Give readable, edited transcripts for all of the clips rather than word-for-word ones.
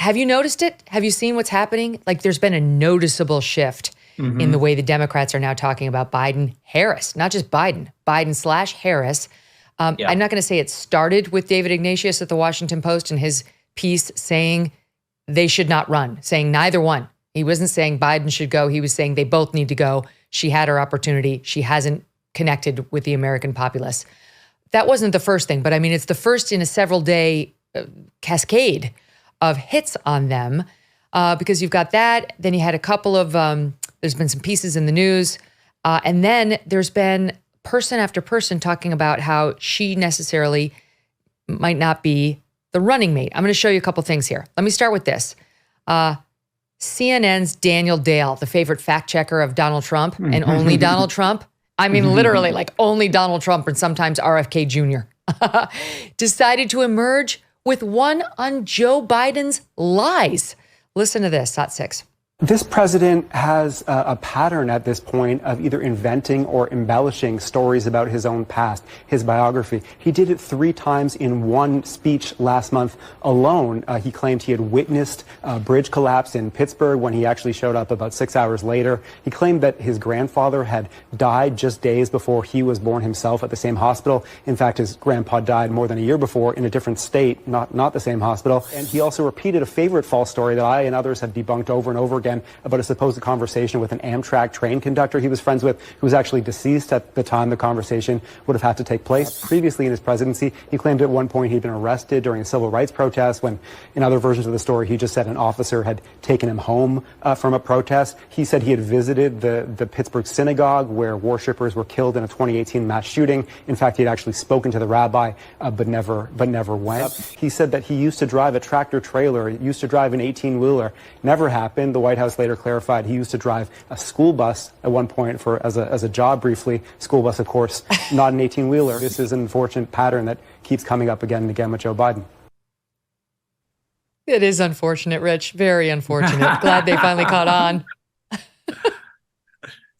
Have you noticed it? Have you seen what's happening? Like there's been a noticeable shift in the way the Democrats are now talking about Biden-Harris, not just Biden, Biden/Harris. I'm not going to say it started with David Ignatius at the Washington Post and his piece saying they should not run, saying neither one. He wasn't saying Biden should go. He was saying they both need to go. She had her opportunity. She hasn't connected with the American populace. That wasn't the first thing, but I mean, it's the first in a several-day cascade of hits on them because you've got that. Then you had a couple of, there's been some pieces in the news. And then there's been person after person talking about how she necessarily might not be the running mate. I'm going to show you a couple things here. Let me start with this. CNN's Daniel Dale, the favorite fact checker of Donald Trump and only Donald Trump. I mean, literally like only Donald Trump and sometimes RFK Jr. decided to emerge with one on Joe Biden's lies. Listen to this, Hot 6. This president has a pattern at this point of either inventing or embellishing stories about his own past, his biography. He did it 3 times in one speech last month alone. He claimed he had witnessed a bridge collapse in Pittsburgh when he actually showed up about 6 hours later. He claimed that his grandfather had died just days before he was born himself at the same hospital. In fact, his grandpa died more than a year before in a different state, not the same hospital. And he also repeated a favorite false story that I and others have debunked over and over again about a supposed conversation with an Amtrak train conductor he was friends with, who was actually deceased at the time the conversation would have had to take place. Previously in his presidency, he claimed at one point he'd been arrested during a civil rights protest when, in other versions of the story, he just said an officer had taken him home from a protest. He said he had visited the Pittsburgh synagogue where worshipers were killed in a 2018 mass shooting. In fact, he had actually spoken to the rabbi, but never went. He said that he used to drive a tractor trailer, used to drive an 18-wheeler. Never happened. The White House later clarified he used to drive a school bus at one point as a job briefly. School bus, of course, not an 18-wheeler. This is an unfortunate pattern that keeps coming up again and again with Joe Biden. It is unfortunate, Rich. Very unfortunate. Glad they finally caught on.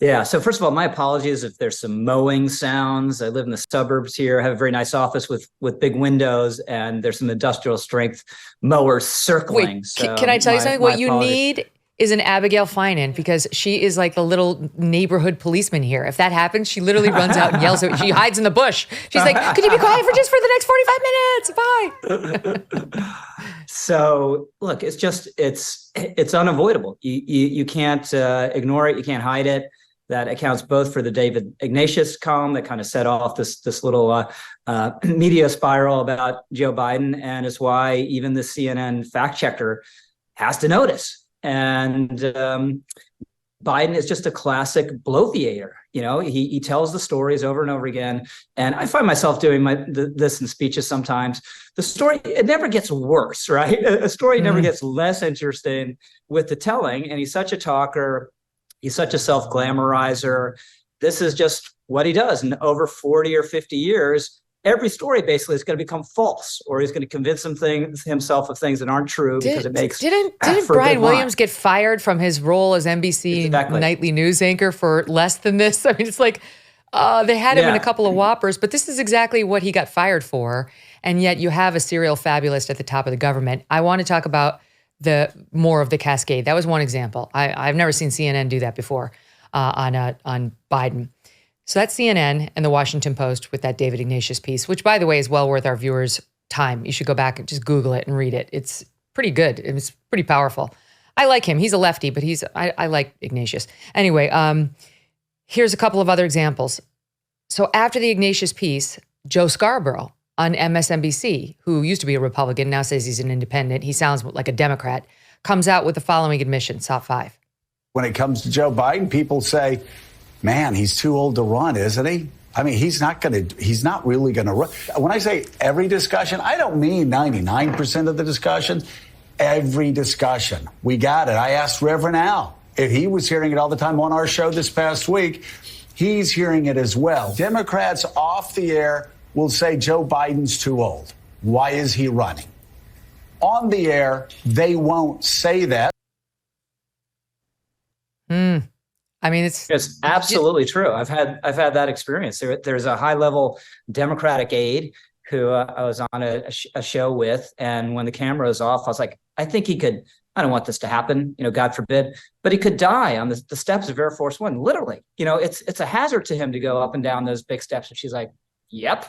Yeah. So first of all, my apologies if there's some mowing sounds. I live in the suburbs here. I have a very nice office with big windows, and there's some industrial strength mowers circling. Wait, so can I tell you something? What you need is an Abigail Finan, because she is like the little neighborhood policeman here. If that happens, she literally runs out and yells at. She hides in the bush. She's like, "Could you be quiet for the next 45 minutes? Bye." So look, it's unavoidable. You can't ignore it. You can't hide it. That accounts both for the David Ignatius column that kind of set off this little media spiral about Joe Biden, and is why even the CNN fact checker has to notice. And Biden is just a classic bloviator. You know, he tells the stories over and over again. And I find myself doing this in speeches sometimes. The story, it never gets worse, right? A story never gets less interesting with the telling. And he's such a talker. He's such a self-glamorizer. This is just what he does. And over 40 or 50 years, every story basically is going to become false, or he's going to convince himself of things that aren't true because it makes. Didn't Brian Williams get fired from his role as NBC nightly news anchor for less than this? I mean, it's like they had him in a couple of whoppers, but this is exactly what he got fired for. And yet you have a serial fabulist at the top of the government. I want to talk about more of the cascade. That was one example. I've never seen CNN do that before on Biden. So that's CNN and the Washington Post with that David Ignatius piece, which, by the way, is well worth our viewers' time. You should go back and just Google it and read it. It's pretty good. It's pretty powerful. I like him. He's a lefty, but I like Ignatius. Anyway, here's a couple of other examples. So after the Ignatius piece, Joe Scarborough on MSNBC, who used to be a Republican, now says he's an independent, he sounds like a Democrat, comes out with the following admission, top 5. When it comes to Joe Biden, people say, man, he's too old to run, isn't he? I mean, he's not really going to run. When I say every discussion, I don't mean 99% of the discussions. Every discussion. We got it. I asked Reverend Al if he was hearing it all the time on our show this past week. He's hearing it as well. Democrats off the air will say Joe Biden's too old. Why is he running? On the air, they won't say that. I mean, it's absolutely true. I've had that experience. There's a high-level Democratic aide who I was on a show with, and when the camera was off, I was like, I think he could, I don't want this to happen, God forbid, but he could die on the steps of Air Force One, literally. It's a hazard to him to go up and down those big steps. And she's like, yep.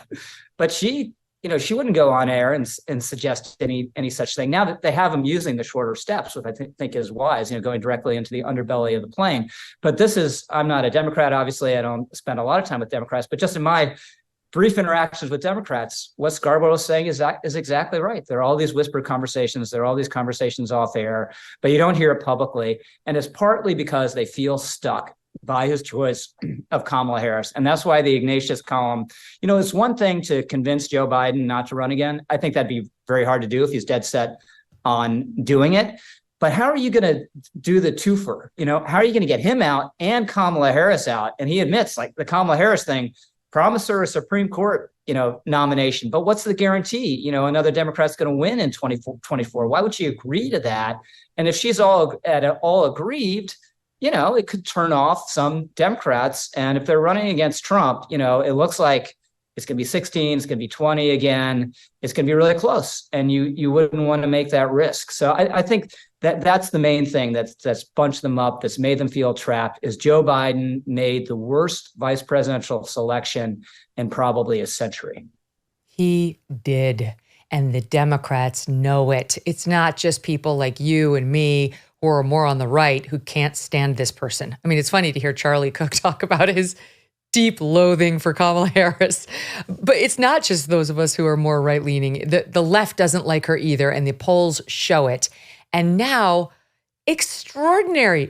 But she wouldn't go on air and suggest any such thing. Now that they have him using the shorter steps, which I think is wise, going directly into the underbelly of the plane. But I'm not a Democrat. Obviously, I don't spend a lot of time with Democrats, but just in my brief interactions with Democrats, what Scarborough is saying is exactly right. There are all these whispered conversations. There are all these conversations off air, but you don't hear it publicly. And it's partly because they feel stuck by his choice of Kamala Harris. And that's why the Ignatius column, it's one thing to convince Joe Biden not to run again. I think that'd be very hard to do if he's dead set on doing it. But how are you going to do the twofer? How are you going to get him out and Kamala Harris out? And he admits, like, the Kamala Harris thing, promise her a Supreme Court, nomination. But what's the guarantee? Another Democrat's going to win in 2024. Why would she agree to that? And if she's all aggrieved, it could turn off some Democrats. And if they're running against Trump, it looks like it's going to be 16, it's going to be 20 again. It's going to be really close. And you wouldn't want to make that risk. So I think that's the main thing that's bunched them up, that's made them feel trapped, is Joe Biden made the worst vice presidential selection in probably a century. He did. And the Democrats know it. It's not just people like you and me who are more on the right who can't stand this person. I mean, it's funny to hear Charlie Cook talk about his deep loathing for Kamala Harris. But it's not just those of us who are more right-leaning. The left doesn't like her either, and the polls show it. And now, extraordinary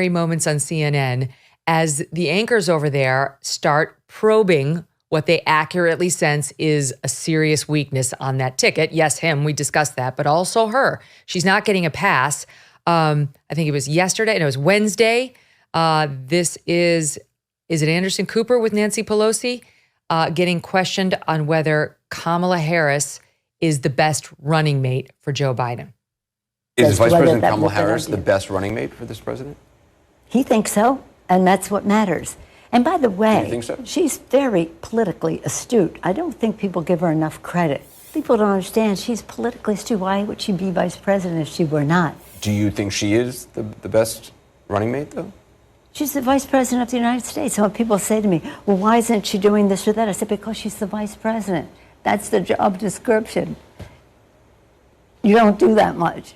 moments on CNN as the anchors over there start probing what they accurately sense is a serious weakness on that ticket. Yes, him, we discussed that, but also her. She's not getting a pass. I think it was yesterday, and it was Wednesday. This is it Anderson Cooper with Nancy Pelosi getting questioned on whether Kamala Harris is the best running mate for Joe Biden. Is Vice President Kamala Harris the best running mate for this president? He thinks so, and that's what matters. And by the way, Do you think so? She's very politically astute. I don't think people give her enough credit. People don't understand she's politically astute. Why would she be vice president if she were not? Do you think she is the best running mate, though? She's the vice president of the United States. So when people say to me, well, why isn't she doing this or that? I said, because she's the vice president. That's the job description. You don't do that much.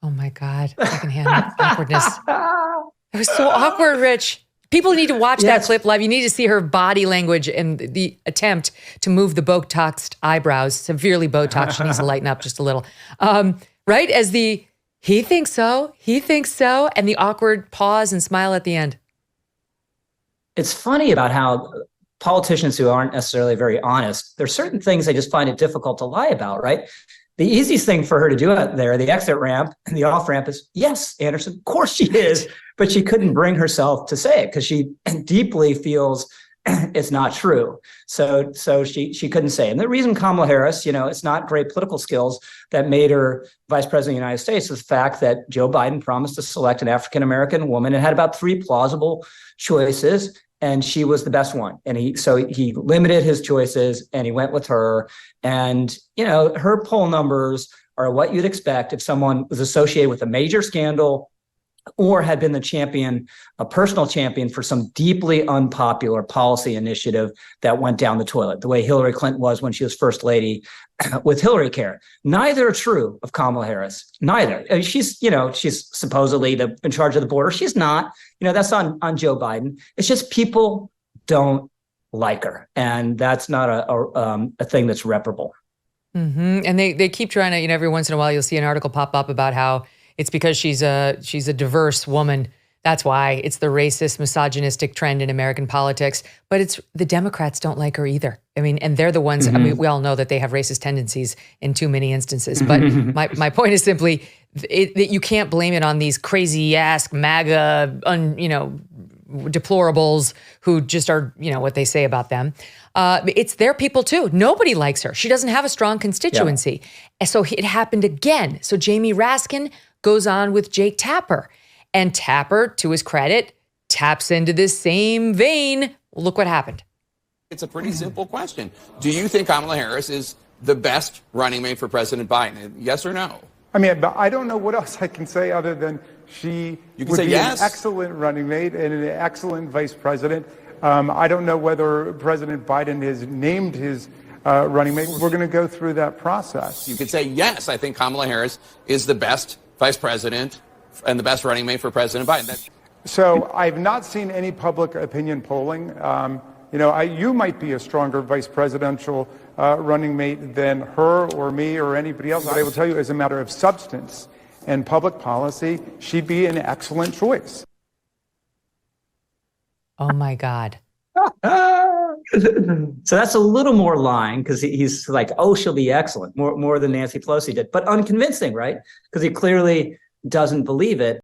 Oh my God, I can handle awkwardness. It was so awkward, Rich. People need to watch that clip live. You need to see her body language and the attempt to move the Botoxed eyebrows, severely Botoxed. She needs to lighten up just a little. Right? As he thinks so, and the awkward pause and smile at the end. It's funny about how politicians who aren't necessarily very honest, there's certain things they just find it difficult to lie about, right? The easiest thing for her to do out there, the exit ramp and the off ramp, is, yes, Anderson, of course she is, but she couldn't bring herself to say it because she deeply feels it's not true. So she couldn't say it. And the reason Kamala Harris, it's not great political skills that made her vice president of the United States, is the fact that Joe Biden promised to select an African-American woman and had about 3 plausible choices, and she was the best one. And he limited his choices and he went with her. And, her poll numbers are what you'd expect if someone was associated with a major scandal or had been a personal champion for some deeply unpopular policy initiative that went down the toilet, the way Hillary Clinton was when she was first lady with Hillary Care. Neither are true of Kamala Harris. Neither. I mean, she's supposedly in charge of the border. She's not. That's on Joe Biden. It's just people don't like her, and that's not a thing that's reparable. Mm-hmm. And they keep trying to, every once in a while you'll see an article pop up about how it's because she's a diverse woman. That's why. It's the racist, misogynistic trend in American politics. But it's the Democrats don't like her either. I mean, and they're the ones, we all know that they have racist tendencies in too many instances. But my point is simply that you can't blame it on these crazy ass MAGA, deplorables who just are, what they say about them. It's their people too. Nobody likes her. She doesn't have a strong constituency. Yeah. So it happened again. So Jamie Raskin goes on with Jake Tapper. And Tapper, to his credit, taps into this same vein. Look what happened. It's a pretty simple question. Do you think Kamala Harris is the best running mate for President Biden? Yes or no? I mean, but I don't know what else I can say other than she would be yes. an excellent running mate and an excellent vice president. I don't know whether President Biden has named his running mate. We're going to go through that process. You could say, yes, I think Kamala Harris is the best vice president and the best running mate for President Biden. So I've not seen any public opinion polling. You might be a stronger vice presidential running mate than her or me or anybody else. But I will tell you, as a matter of substance and public policy, she'd be an excellent choice. Oh, my God. So that's a little more lying because he's like, oh, she'll be excellent, more than Nancy Pelosi did, but unconvincing, right? Because he clearly doesn't believe it.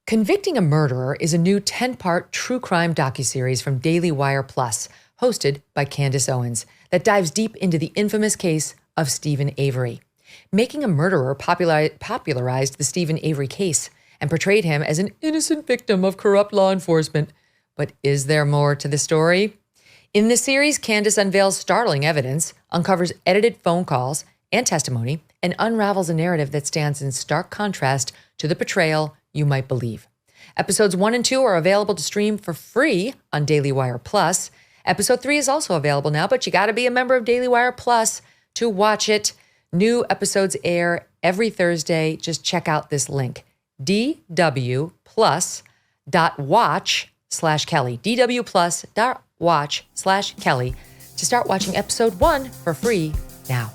Convicting a Murderer is a new 10-part true crime docuseries from Daily Wire Plus, hosted by Candace Owens, that dives deep into the infamous case of Stephen Avery. Making a Murderer popularized the Stephen Avery case and portrayed him as an innocent victim of corrupt law enforcement. But is there more to the story? In the series, Candace unveils startling evidence, uncovers edited phone calls and testimony, and unravels a narrative that stands in stark contrast to the portrayal you might believe. Episodes 1 and 2 are available to stream for free on Daily Wire Plus. Episode 3 is also available now, but you got to be a member of Daily Wire Plus to watch it. New episodes air every Thursday. Just check out this link, dwplus.watch/Kelly, dwplus.watch/Kelly, to start watching episode 1 for free now.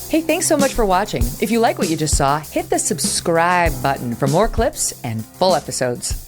Hey, thanks so much for watching. If you like what you just saw, hit the subscribe button for more clips and full episodes.